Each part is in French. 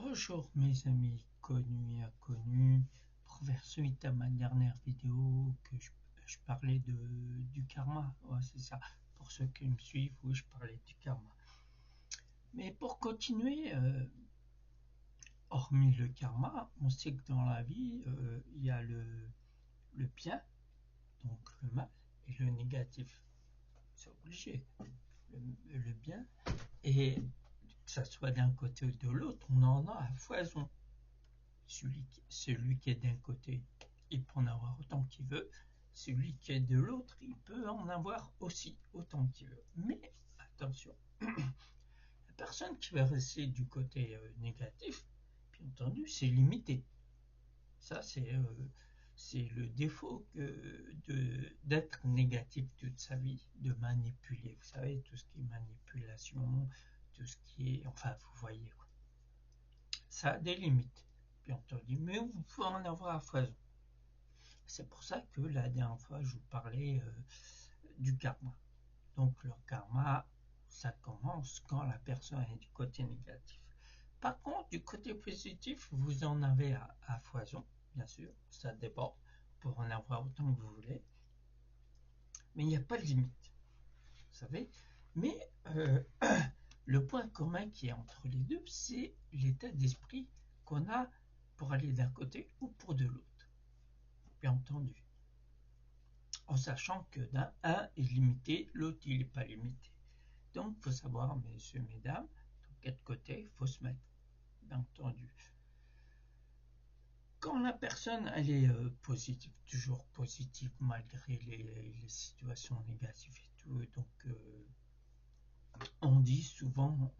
Bonjour mes amis connus et inconnus. Pour faire suite à ma dernière vidéo que je parlais du karma, ouais, c'est ça. Pour ceux qui me suivent, oui, je parlais du karma. Mais pour continuer, hormis le karma, on sait que dans la vie, il y a le bien, donc le mal, et le négatif. C'est obligé. Le bien, et que ça soit d'un côté ou de l'autre, on en a à foison. Celui qui est d'un côté, il peut en avoir autant qu'il veut. Celui qui est de l'autre, il peut en avoir aussi autant qu'il veut. Mais attention, la personne qui va rester du côté négatif, bien entendu, c'est limité. Ça, c'est le défaut d'être négatif toute sa vie, de manipuler. Vous savez, tout ce qui est manipulation, tout ce qui est... Enfin, vous voyez, quoi. Ça a des limites, bien entendu, mais vous pouvez en avoir à foison. C'est pour ça que la dernière fois, je vous parlais du karma. Donc le karma, ça commence quand la personne est du côté négatif. Par contre, du côté positif, vous en avez à foison, bien sûr, ça dépend, pour en avoir autant que vous voulez. Mais il n'y a pas de limite, vous savez. Mais le point commun qui est entre les deux, c'est l'état d'esprit qu'on a pour aller d'un côté ou pour de l'autre, bien entendu. En sachant que d'un est limité, l'autre il n'est pas limité. Donc il faut savoir, messieurs, mesdames, de quel côté il faut se mettre, bien entendu. Quand la personne elle est positive, toujours positive malgré les situations négatives et tout, donc on dit souvent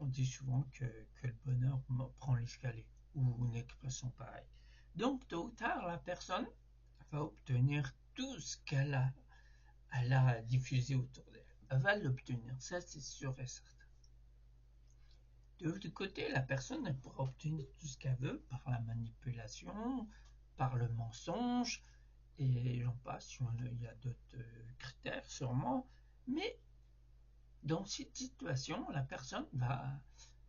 que le bonheur prend l'escalier, ou une expression pareille. Donc tôt ou tard, la personne va obtenir tout ce elle a diffusé autour d'elle. Elle va l'obtenir, ça c'est sûr et certain. De l'autre côté, la personne elle pourra obtenir tout ce qu'elle veut par la manipulation, par le mensonge, et j'en passe, il y a d'autres critères sûrement, mais dans cette situation, la personne va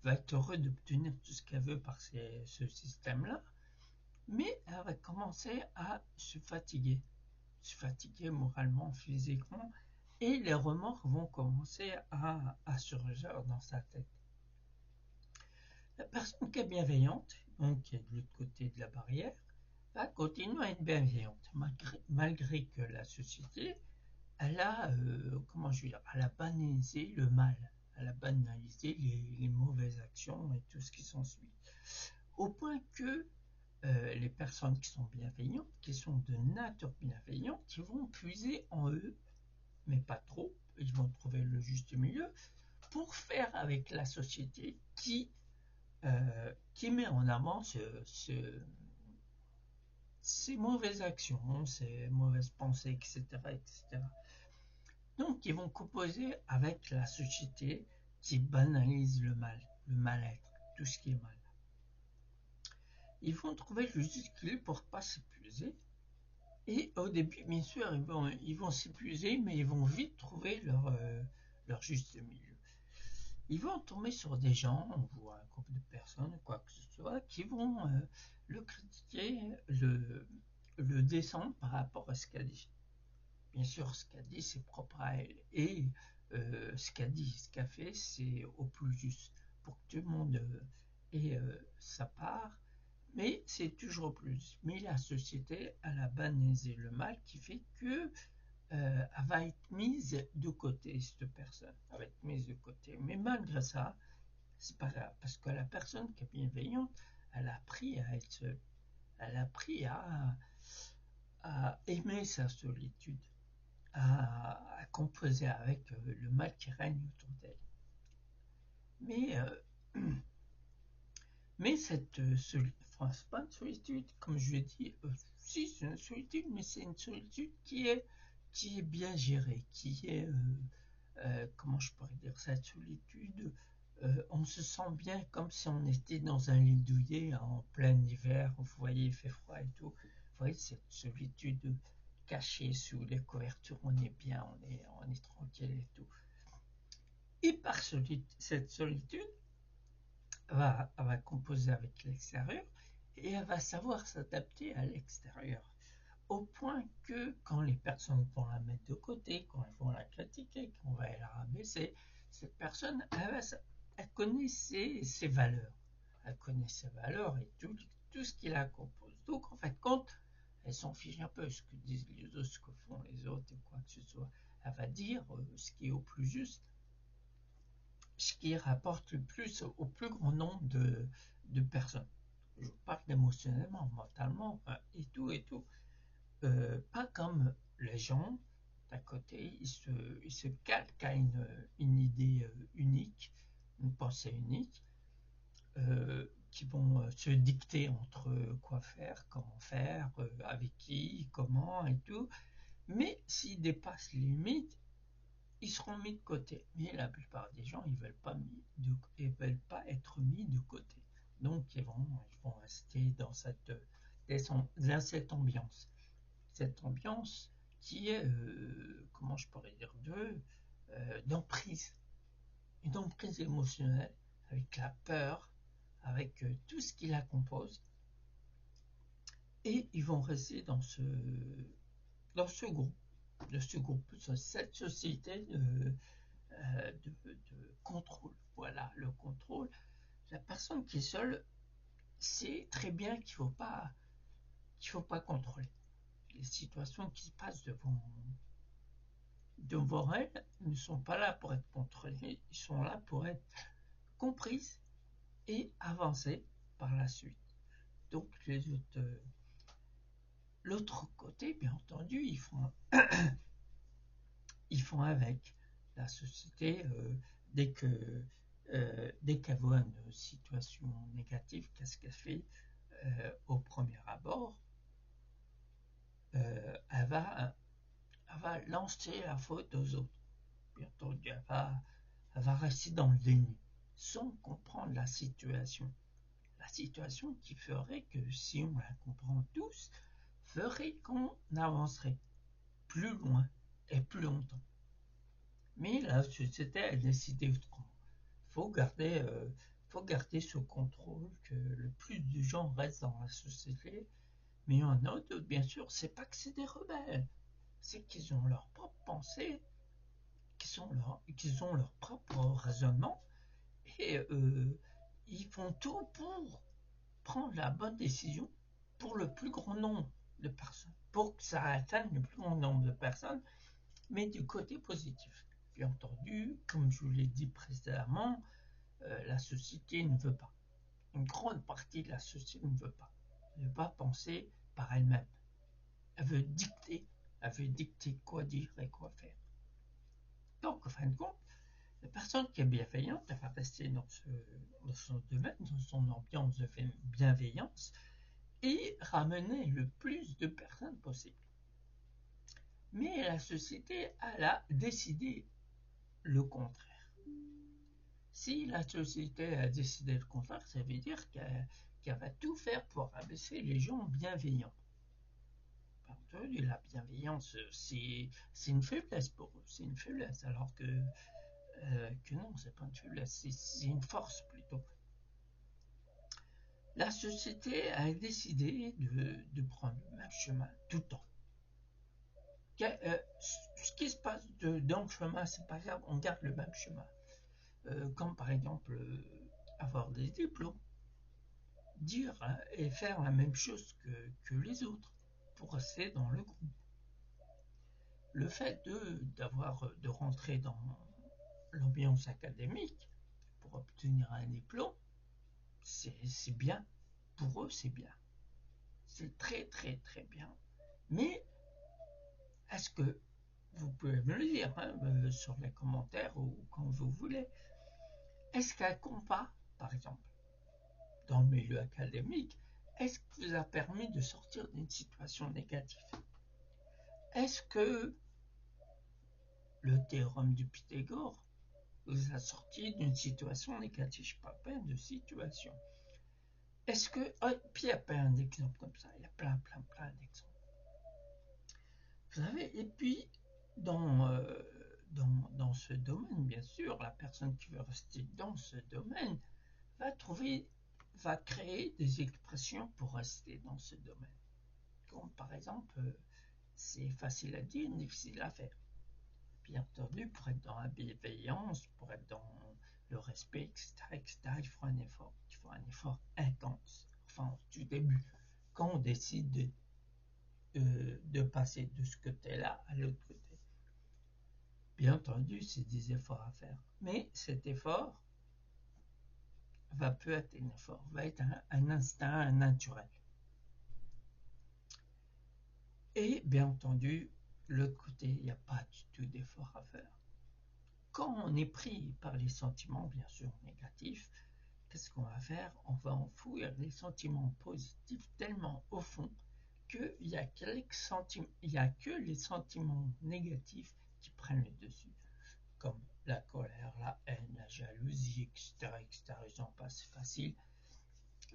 être heureuse d'obtenir tout ce qu'elle veut par ce système-là, mais elle va commencer à se fatiguer moralement, physiquement, et les remords vont commencer à surgir dans sa tête. La personne qui est bienveillante, donc qui est de l'autre côté de la barrière, va continuer à être bienveillante, malgré que la société, elle a, comment je veux dire, elle a banalisé le mal, elle a banalisé les mauvaises actions et tout ce qui s'ensuit. Au point que les personnes qui sont bienveillantes, qui sont de nature bienveillante, qui vont puiser en eux, mais pas trop, ils vont trouver le juste milieu, pour faire avec la société qui met en avant ces mauvaises actions, ces mauvaises pensées, etc., etc. Donc, ils vont composer avec la société qui banalise le mal, le mal-être, tout ce qui est mal. Ils vont trouver le juste équilibre pour ne pas s'épuiser. Et au début, bien sûr, ils vont s'épuiser, mais ils vont vite trouver leur juste milieu. Ils vont tomber sur des gens, ou un groupe de personnes, quoi que ce soit, qui vont le critiquer, le descendre par rapport à ce qu'a dit. Bien sûr, ce qu'a dit, c'est propre à elle. Et ce qu'a dit, ce qu'a fait, c'est au plus juste. Pour que tout le monde ait sa part, mais c'est toujours plus. Mais la société, elle a banalisé le mal qui fait que elle va être mise de côté, cette personne. Elle va être mise de côté. Mais malgré ça, c'est pas grave, parce que la personne qui est bienveillante, elle a appris à être seule. Elle a appris à aimer sa solitude, à composer avec le mal qui règne autour d'elle. Mais cette solitude, enfin, c'est pas une solitude, comme je l'ai dit, si c'est une solitude, mais c'est une solitude qui est bien gérée, qui est, comment je pourrais dire, cette solitude, on se sent bien comme si on était dans un lit douillet en plein hiver, vous voyez, il fait froid et tout. Vous voyez, cette solitude cachée sous les couvertures, on est bien, on est tranquille et tout. Et par cette solitude, elle va composer avec l'extérieur et elle va savoir s'adapter à l'extérieur. Au point que quand les personnes vont la mettre de côté, quand elles vont la critiquer, quand on va la rabaisser, cette personne, elle connaît ses valeurs. Elle connaît ses valeurs et tout ce qui la compose. Donc, en fait, quand elle s'en fiche un peu ce que disent les autres, ce que font les autres et quoi que ce soit, elle va dire ce qui est au plus juste, ce qui rapporte le plus au plus grand nombre de personnes. Je parle émotionnellement, mentalement, et tout et tout. Pas comme les gens d'à côté, ils se calquent à une idée unique, une pensée unique, qui vont se dicter entre quoi faire, comment faire, avec qui, comment et tout. Mais s'ils dépassent les limites, ils seront mis de côté. Mais la plupart des gens, ils veulent pas être mis de côté. Donc ils vont rester dans cette ambiance. Cette ambiance qui est, comment je pourrais dire, d'emprise. Une emprise émotionnelle avec la peur, avec tout ce qui la compose. Et ils vont rester dans ce groupe, cette société de contrôle. Voilà, le contrôle. La personne qui est seule sait très bien qu'il faut pas contrôler. Les situations qui se passent devant elles ne sont pas là pour être contrôlées, ils sont là pour être comprises et avancer par la suite. Donc l'autre côté, bien entendu, ils font avec la société dès qu'elle voit une situation négative, qu'est-ce qu'elle fait au premier abord, elle va lancer la faute aux autres. Bien entendu, elle va rester dans le déni, sans comprendre la situation. La situation qui ferait que, si on la comprend tous, ferait qu'on avancerait plus loin et plus longtemps. Mais la société a décidé autrement. Faut garder ce contrôle, que le plus de gens restent dans la société. Mais il y en a d'autres, bien sûr, c'est pas que c'est des rebelles, c'est qu'ils ont leur propre pensée, qu'ils ont leur propre raisonnement, et ils font tout pour prendre la bonne décision pour le plus grand nombre de personnes, pour que ça atteigne le plus grand nombre de personnes, mais du côté positif. Bien entendu, comme je vous l'ai dit précédemment, la société ne veut pas. Une grande partie de la société ne veut pas. Elle ne veut pas penser par elle-même. Elle veut dicter. Elle veut dicter quoi dire et quoi faire. Donc, en fin de compte, la personne qui est bienveillante, elle va rester dans son domaine, dans son ambiance de bienveillance, et ramener le plus de personnes possible. Mais la société, elle a décidé le contraire. Si la société a décidé le contraire, ça veut dire qu'elle va tout faire pour abaisser les gens bienveillants. Et la bienveillance, c'est une faiblesse pour eux, c'est une faiblesse, alors que non, c'est pas une faiblesse, c'est une force plutôt. La société a décidé de prendre le même chemin tout le temps. Ce qui se passe dans le chemin, c'est pas grave, on garde le même chemin. Comme par exemple avoir des diplômes, dire et faire la même chose que les autres pour rester dans le groupe. Le fait de rentrer dans l'ambiance académique pour obtenir un diplôme, c'est bien. Pour eux, c'est bien. C'est très très très bien. Mais est-ce que vous pouvez me le dire sur les commentaires ou quand vous voulez, est-ce qu'un compas, par exemple, dans le milieu académique, est-ce qui vous a permis de sortir d'une situation négative? Est-ce que le théorème du Pythagore vous a sorti d'une situation négative? Je parle pas de situation. Est-ce que... puis il y a plein d'exemples comme ça. Il y a plein d'exemples. Vous savez, et puis, dans ce domaine, bien sûr, la personne qui veut rester dans ce domaine va créer des expressions pour rester dans ce domaine. Comme par exemple, c'est facile à dire, difficile à faire. Bien entendu, pour être dans la bienveillance, pour être dans le respect, etc., il faut un effort intense, enfin, du début, quand on décide de passer de ce côté-là à l'autre côté. Bien entendu, c'est des efforts à faire, mais cet effort va peu être un effort, va être un instinct, un naturel. Et bien entendu, l'autre côté, il n'y a pas du tout d'effort à faire. Quand on est pris par les sentiments, bien sûr, négatifs, qu'est-ce qu'on va faire? On va enfouir les sentiments positifs tellement au fond qu'il n'y a que les sentiments négatifs qui prennent le dessus, comme la colère, la haine, la jalousie, etc., etc. J'en passe facile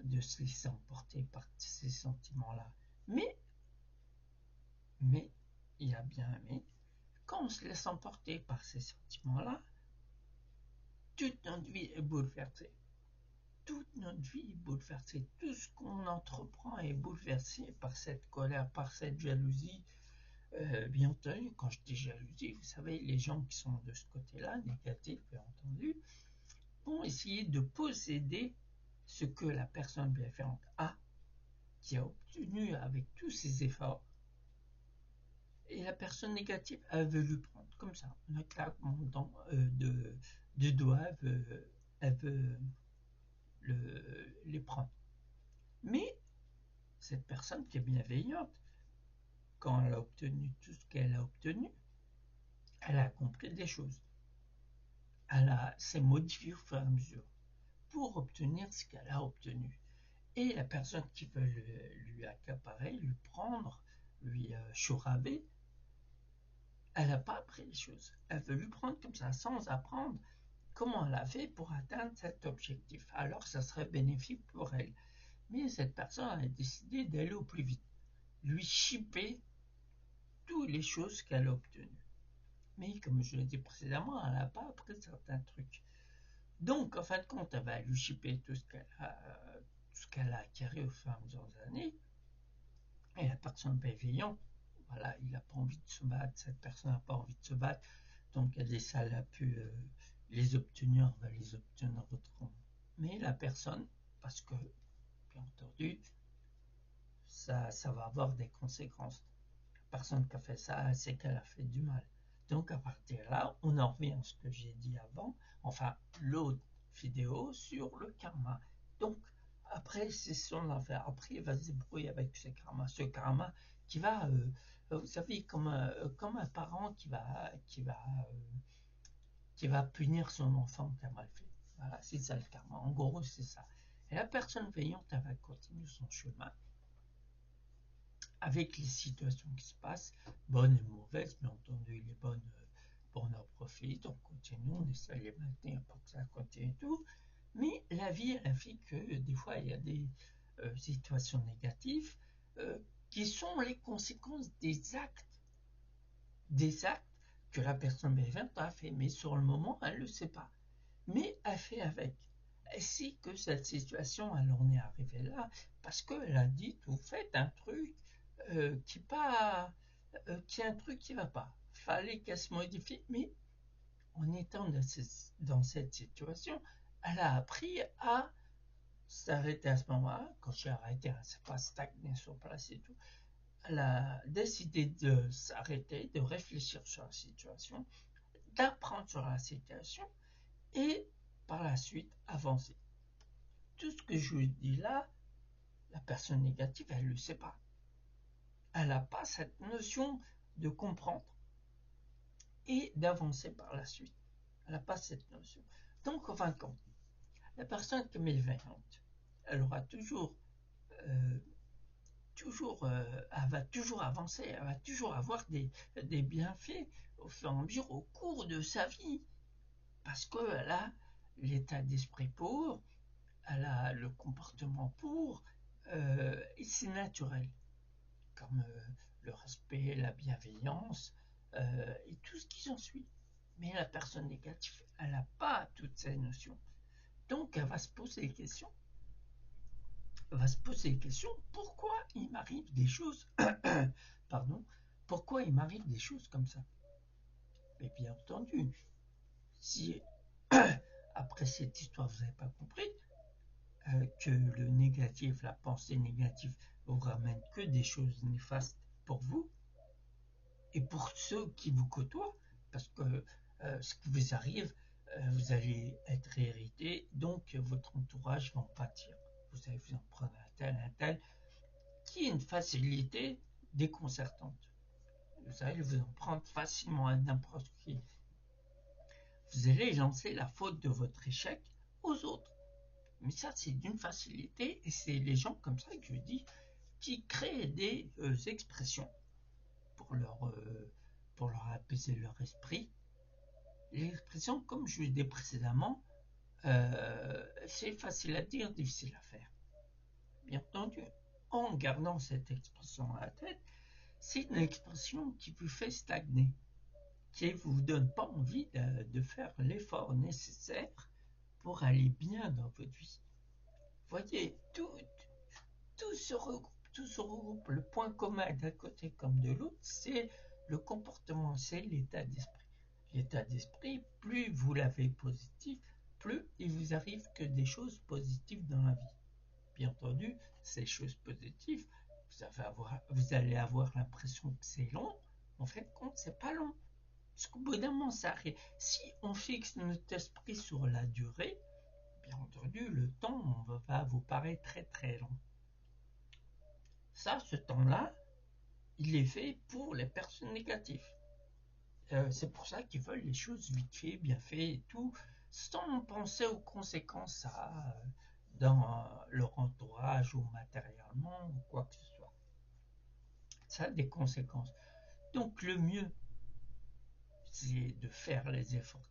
de se laisser emporter par ces sentiments-là. Mais, il y a bien mais, quand on se laisse emporter par ces sentiments-là, toute notre vie est bouleversée. Toute notre vie est bouleversée. Tout ce qu'on entreprend est bouleversé par cette colère, par cette jalousie. Bien entendu, quand je dis jalousie, vous savez, les gens qui sont de ce côté-là, négatifs, bien entendu, vont essayer de posséder ce que la personne bienveillante a, qui a obtenu avec tous ses efforts. Et la personne négative, elle veut lui prendre comme ça, un claquement de doigts, elle veut les prendre. Mais cette personne qui est bienveillante, quand elle a obtenu tout ce qu'elle a obtenu, elle a compris des choses. Elle s'est modifiée au fur et à mesure pour obtenir ce qu'elle a obtenu. Et la personne qui veut lui accaparer, lui prendre, lui chouraver, elle n'a pas appris les choses. Elle veut lui prendre comme ça, sans apprendre comment elle a fait pour atteindre cet objectif. Alors ça serait bénéfique pour elle. Mais cette personne a décidé d'aller au plus vite, lui chipper toutes les choses qu'elle a obtenues. Mais comme je l'ai dit précédemment, elle n'a pas appris certains trucs. Donc, en fin de compte, elle va lui chipper tout ce qu'elle a acquis au fur et à mesure des années. Et la personne bienveillante, voilà, il n'a pas envie de se battre, cette personne n'a pas envie de se battre, donc elle a pu les obtenir, on va les obtenir autrement. Mais la personne, parce que, bien entendu, ça va avoir des conséquences. La personne qui a fait ça, c'est qu'elle a fait du mal. Donc à partir de là, on en revient à ce que j'ai dit avant, enfin l'autre vidéo sur le karma. Donc après, c'est son affaire. Après, il va se débrouiller avec ce karma. Ce karma qui va, vous savez, comme un parent qui va punir son enfant qui a mal fait. Voilà, c'est ça le karma. En gros, c'est ça. Et la personne veillante, elle va continuer son chemin avec les situations qui se passent, bonnes et mauvaises, bien entendu, les bonnes, on en profite, on continue, on essaie de les maintenir pour que ça continue tout. Mais la vie, elle fait que des fois, il y a des situations négatives qui sont les conséquences des actes que la personne bienveillante a fait. Mais sur le moment, elle ne le sait pas. Mais elle fait avec. Elle sait que cette situation, elle en est arrivée là parce qu'elle a dit, vous faites un truc qui est un truc qui va pas. Fallait qu'elle se modifie, mais en étant dans cette situation, elle a appris à s'arrêter à ce moment-là. Quand j'ai arrêté, elle ne s'est pas stagnée sur place et tout. Elle a décidé de s'arrêter, de réfléchir sur la situation, d'apprendre sur la situation et par la suite avancer. Tout ce que je vous dis là, la personne négative, elle ne le sait pas. Elle n'a pas cette notion de comprendre et d'avancer par la suite. Elle n'a pas cette notion. Donc, en fin de compte, la personne qui est bienveillante, elle aura elle va toujours avancer, elle va toujours avoir des bienfaits au fur et à mesure au cours de sa vie. Parce qu'elle a l'état d'esprit pour, elle a le comportement pour, et c'est naturel. Comme le respect, la bienveillance et tout ce qui s'ensuit. Mais la personne négative, elle n'a pas toutes ces notions. Donc, elle va se poser des questions. Elle va se poser des questions. Pourquoi il m'arrive des choses pardon, pourquoi il m'arrive des choses comme ça? Mais bien entendu, si après cette histoire vous n'avez pas compris que le négatif, la pensée négative vous ramène que des choses néfastes pour vous et pour ceux qui vous côtoient, parce que ce qui vous arrive, vous allez être hérité, donc votre entourage va en pâtir. Vous allez vous en prendre un tel, qui est une facilité déconcertante. Vous allez vous en prendre facilement à n'importe qui. Vous allez lancer la faute de votre échec aux autres. Mais ça, c'est d'une facilité, et c'est les gens comme ça que je dis, qui créent des expressions pour leur apaiser leur esprit. Les expressions, comme je l'ai dit précédemment, c'est facile à dire, difficile à faire. Bien entendu, en gardant cette expression à la tête, c'est une expression qui vous fait stagner, qui ne vous donne pas envie de faire l'effort nécessaire pour aller bien dans votre vie. Voyez, tout se regroupe. Le point commun d'un côté comme de l'autre, c'est le comportement, c'est l'état d'esprit. L'état d'esprit, plus vous l'avez positif, plus il vous arrive que des choses positives dans la vie. Bien entendu, ces choses positives, vous allez avoir l'impression que c'est long. En fait, compte, c'est pas long. Parce qu'au bout d'un moment, ça arrive. Si on fixe notre esprit sur la durée, bien entendu, le temps va vous paraître très très long. Ça, ce temps-là, il est fait pour les personnes négatives. C'est pour ça qu'ils veulent les choses vite fait, bien fait et tout, sans penser aux conséquences dans leur entourage ou matériellement ou quoi que ce soit. Ça a des conséquences. Donc le mieux, c'est de faire les efforts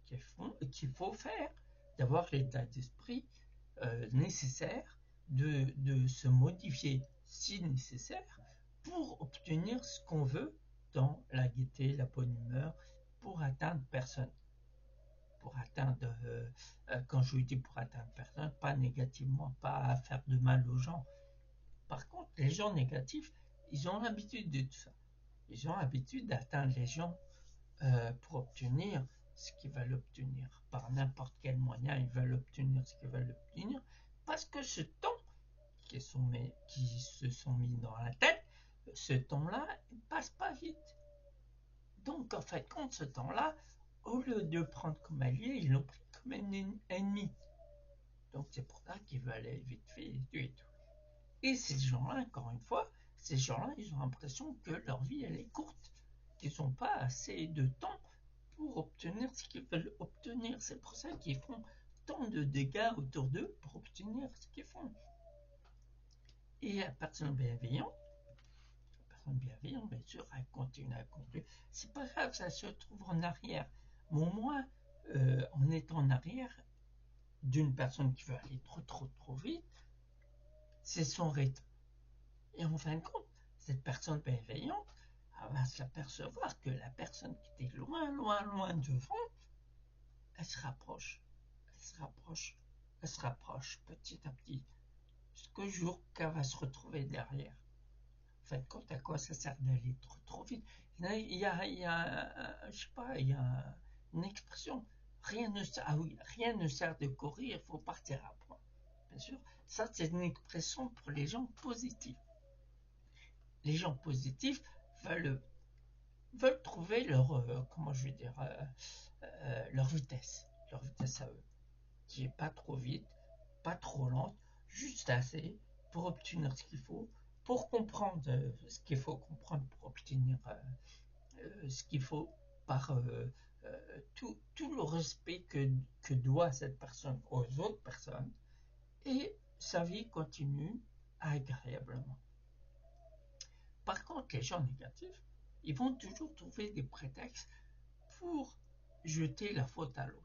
qu'il faut faire, d'avoir l'état d'esprit nécessaire, de se modifier si nécessaire pour obtenir ce qu'on veut dans la gaieté, la bonne humeur, pour atteindre personne. Pour atteindre, quand je dis pour atteindre personne, pas négativement, pas faire de mal aux gens. Par contre, les gens négatifs, ils ont l'habitude de tout ça. Ils ont l'habitude d'atteindre les gens pour obtenir ce qu'ils veulent obtenir. Par n'importe quel moyen, ils veulent obtenir ce qu'ils veulent obtenir. Parce que ce temps qui se sont mis dans la tête, ce temps-là ne passe pas vite. Donc, en fait, compte ce temps-là, au lieu de le prendre comme allié, ils l'ont pris comme un ennemi. Donc, c'est pour ça qu'ils veulent aller vite fait et tout. Et ces gens-là, encore une fois, ces gens-là, ils ont l'impression que leur vie, elle est courte. Qu'ils n'ont pas assez de temps pour obtenir ce qu'ils veulent obtenir. C'est pour ça qu'ils font tant de dégâts autour d'eux pour obtenir ce qu'ils font. Et la personne bienveillante, bien sûr, elle continue à conclure. C'est pas grave, ça se trouve en arrière. Mais au moins, en étant en arrière d'une personne qui veut aller trop vite, c'est son rythme. Et en fin de compte, cette personne bienveillante, elle va s'apercevoir que la personne qui était loin devant, elle se rapproche, elle se rapproche petit à petit, jusqu'au jour qu'elle va se retrouver derrière. En fin de compte, à quoi ça sert d'aller trop vite? Il y a je sais pas, il y a une expression, rien ne sert de courir, il faut partir à point. Bien sûr, ça c'est une expression pour les gens positifs. Les gens positifs veulent trouver comment je vais dire, leur vitesse à eux, qui est pas trop vite, pas trop lente, juste assez pour obtenir ce qu'il faut, pour comprendre ce qu'il faut comprendre pour obtenir ce qu'il faut par tout le respect que doit cette personne aux autres personnes, et sa vie continue agréablement. Par contre, les gens négatifs, ils vont toujours trouver des prétextes pour jeter la faute à l'autre.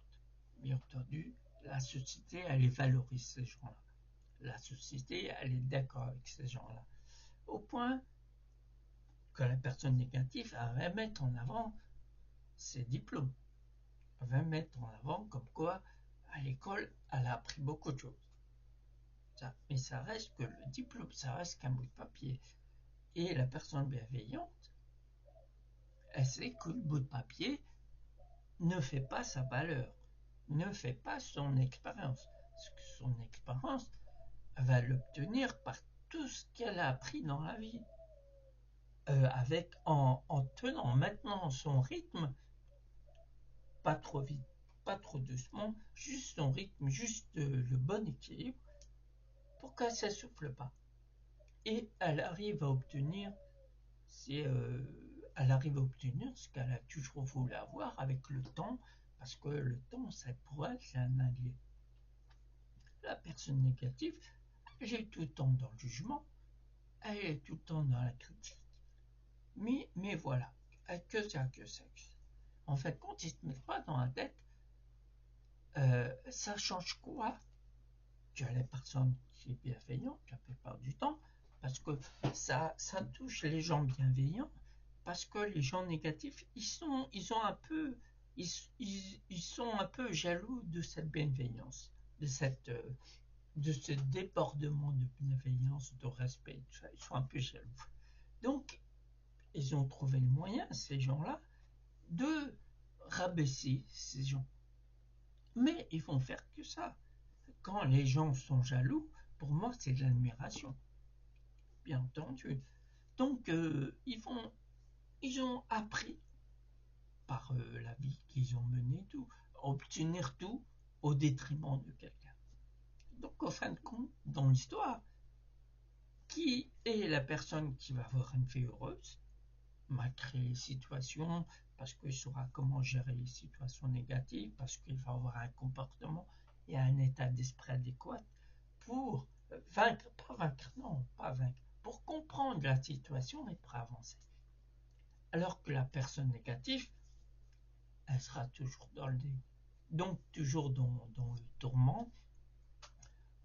Bien entendu, la société, elle les valorise, ces gens-là. La société, elle est d'accord avec ces gens-là. Au point que la personne négative, elle va mettre en avant ses diplômes. Elle va mettre en avant comme quoi À l'école, elle a appris beaucoup de choses. Mais ça reste que le diplôme, ça reste qu'un bout de papier. Et la personne bienveillante, elle sait que le bout de papier ne fait pas sa valeur, ne fait pas son expérience. Parce que son expérience, elle va l'obtenir par tout ce qu'elle a appris dans la vie. En tenant maintenant son rythme, pas trop vite, pas trop doucement, juste son rythme, juste le bon équilibre, pour qu'elle ne s'essouffle pas. Et elle arrive à obtenir, elle arrive à obtenir ce qu'elle a toujours voulu avoir avec le temps, parce que le temps, pour elle, c'est un allié. La personne négative, elle est tout le temps dans le jugement, elle est tout le temps dans la critique. Mais voilà, que ça. En fait, quand ils ne se mettent pas dans la tête, ça change quoi? Tu as les personnes qui sont bienveillantes la plupart du temps, parce que ça touche les gens bienveillants, parce que les gens négatifs, ils sont un peu jaloux de cette bienveillance, de ce débordement de bienveillance, de respect, tout ça. Ils sont un peu jaloux. Donc, ils ont trouvé le moyen, ces gens-là, de rabaisser ces gens. Mais ils vont faire que ça. Quand les gens sont jaloux, pour moi, c'est de l'admiration, bien entendu. Donc, ils ont appris par la vie qu'ils ont menée, tout, à obtenir tout au détriment de quelqu'un. Donc, au fin de compte, dans l'histoire, qui est la personne qui va avoir une vie heureuse, malgré les situations, parce qu'il saura comment gérer les situations négatives, parce qu'il va avoir un comportement et un état d'esprit adéquat pour vaincre, pas vaincre, pour comprendre la situation et pour avancer. Alors que la personne négative, elle sera toujours dans le déni. Donc toujours dans le tourment,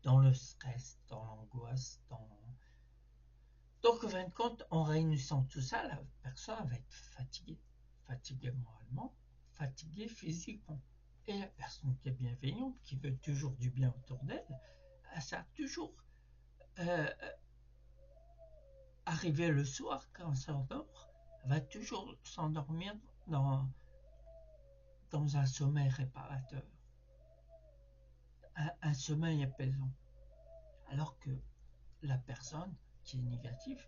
dans le stress, dans l'angoisse, Donc, en fin de compte, en réunissant tout ça, la personne va être fatiguée. Fatiguée moralement, fatiguée physiquement. Et la personne qui est bienveillante, qui veut toujours du bien autour d'elle, ça a toujours euh, arrivé le soir quand on s'endort, va toujours s'endormir dans un sommeil réparateur, un sommeil apaisant. Alors que la personne qui est négative,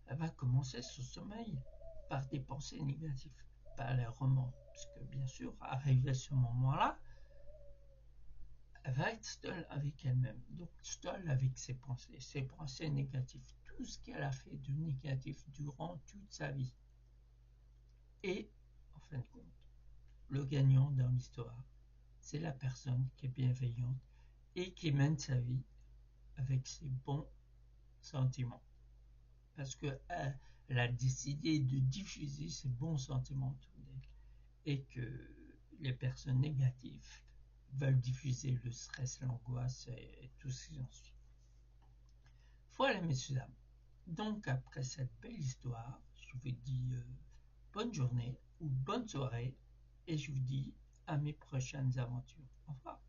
elle va commencer ce sommeil par des pensées négatives, par les remords. Parce que bien sûr, arrivé à ce moment-là, elle va être seule avec elle-même, donc seule avec ses pensées négatives, tout ce qu'elle a fait de négatif durant toute sa vie. Et, en fin de compte, le gagnant dans l'histoire, c'est la personne qui est bienveillante et qui mène sa vie avec ses bons sentiments. Parce qu'elle a décidé de diffuser ses bons sentiments autour d'elle. Et que les personnes négatives veulent diffuser le stress, l'angoisse et tout ce qui en suit. Voilà, messieurs, dames. Donc, après cette belle histoire, je vous dis bonne journée ou bonne soirée et je vous dis à mes prochaines aventures. Au revoir.